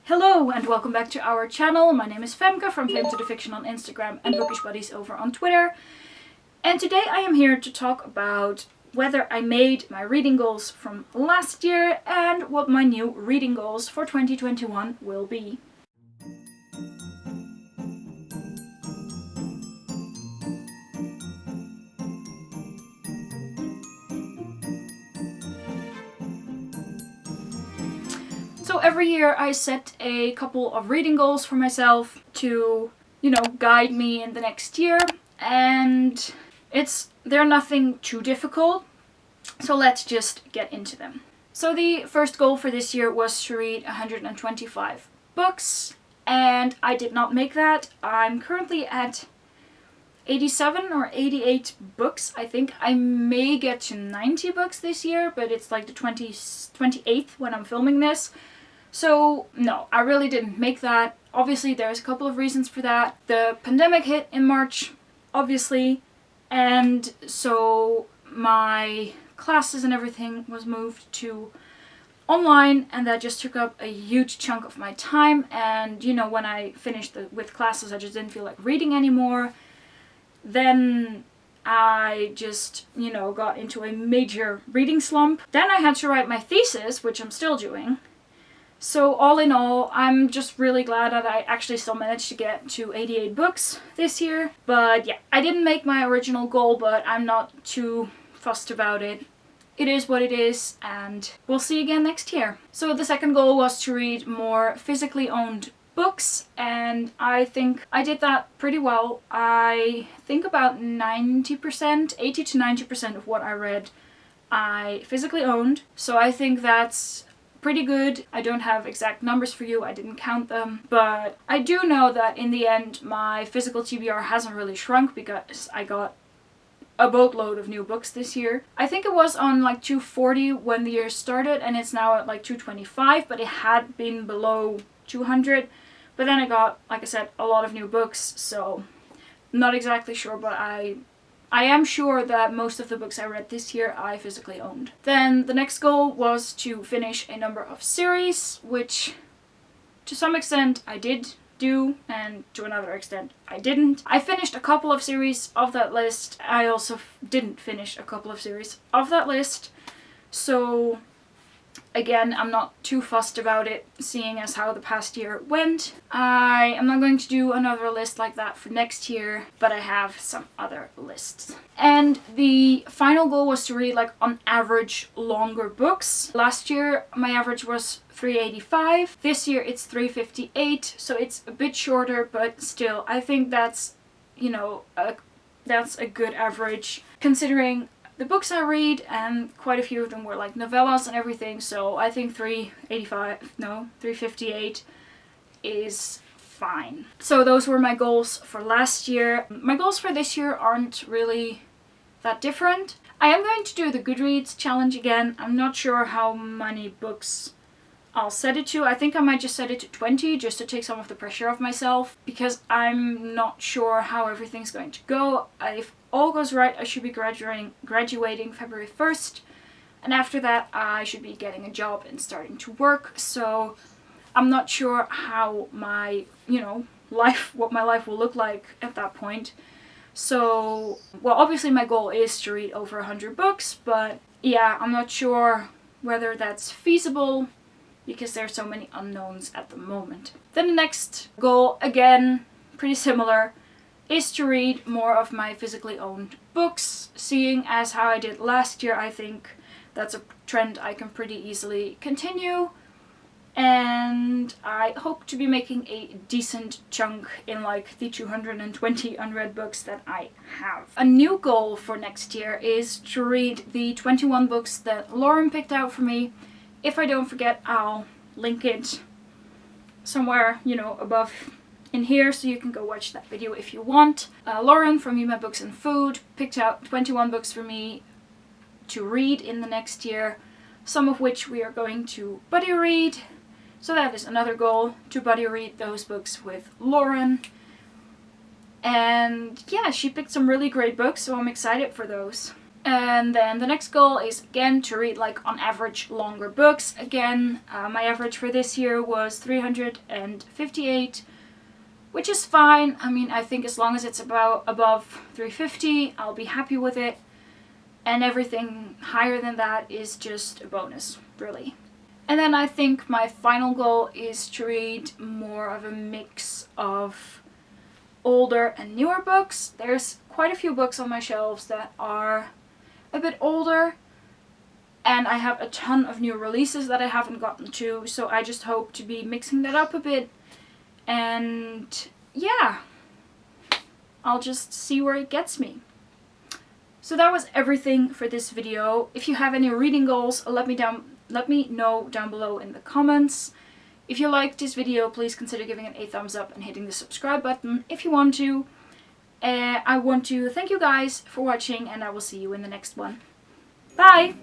Hello and welcome back to our channel. My name is Femke from Fame to the Fiction on Instagram and Bookish Buddies over on Twitter. And today I am here to talk about whether I made my reading goals from last year and what my new reading goals for 2021 will be. So every year I set a couple of reading goals for myself to, guide me in the next year, and they're nothing too difficult, so let's just get into them. So the first goal for this year was to read 125 books, and I did not make that. I'm currently at 87 or 88 books. I think I may get to 90 books this year, but it's like the 28th when I'm filming this. So no, I really didn't make that. Obviously there's a couple of reasons for that. The pandemic hit in March, obviously, and so my classes and everything was moved to online, and that just took up a huge chunk of my time. And when I finished with classes, I just didn't feel like reading anymore. Then I just, got into a major reading slump. Then I had to write my thesis, which I'm still doing. So all in all, I'm just really glad that I actually still managed to get to 88 books this year. But yeah, I didn't make my original goal, but I'm not too fussed about it. It is what it is, and we'll see again next year. So the second goal was to read more physically owned books, and I think I did that pretty well. I think about 90%, 80 to 90% of what I read I physically owned. So I think that's pretty good. I don't have exact numbers for you, I didn't count them, but I do know that in the end my physical TBR hasn't really shrunk because I got a boatload of new books this year. I think it was on like 240 when the year started, and it's now at like 225, but it had been below 200. But then I got, like I said, a lot of new books, so I'm not exactly sure, but I am sure that most of the books I read this year I physically owned. Then the next goal was to finish a number of series, which to some extent I did do, and to another extent I didn't. I finished a couple of series of that list. I also didn't finish a couple of series of that list. So again, I'm not too fussed about it, seeing as how the past year went. I am not going to do another list like that for next year, but I have some other lists. And the final goal was to read, like, on average, longer books. Last year, my average was 385. This year, it's 358, so it's a bit shorter, but still, I think that's, that's a good average, considering the books I read, and quite a few of them were like novellas and everything, so I think 358 is fine. So those were my goals for last year. My goals for this year aren't really that different. I am going to do the Goodreads challenge again. I'm not sure how many books I'll set it to. I think I might just set it to 20 just to take some of the pressure off myself, because I'm not sure how everything's going to go. If all goes right, I should be graduating February 1st, and after that I should be getting a job and starting to work. So I'm not sure how my, what my life will look like at that point. So, well, obviously my goal is to read over 100 books, but yeah, I'm not sure whether that's feasible, because there are so many unknowns at the moment. Then the next goal, again, pretty similar, is to read more of my physically owned books. Seeing as how I did last year, I think that's a trend I can pretty easily continue. And I hope to be making a decent chunk in like the 220 unread books that I have. A new goal for next year is to read the 21 books that Lauren picked out for me. If I don't forget, I'll link it somewhere, above in here, so you can go watch that video if you want. Lauren from You, My Books and Food picked out 21 books for me to read in the next year, some of which we are going to buddy read. So that is another goal, to buddy read those books with Lauren. And yeah, she picked some really great books, so I'm excited for those. And then the next goal is again to read like on average longer books. Again, my average for this year was 358, which is fine. I mean, I think as long as it's about above 350, I'll be happy with it. And everything higher than that is just a bonus, really. And then I think my final goal is to read more of a mix of older and newer books. There's quite a few books on my shelves that are a bit older, and I have a ton of new releases that I haven't gotten to, so I just hope to be mixing that up a bit. And yeah, I'll just see where it gets me. So that was everything for this video. If you have any reading goals, let me know down below in the comments. If you liked this video, please consider giving it a thumbs up and hitting the subscribe button if you want to. I want to thank you guys for watching, and I will see you in the next one. Bye!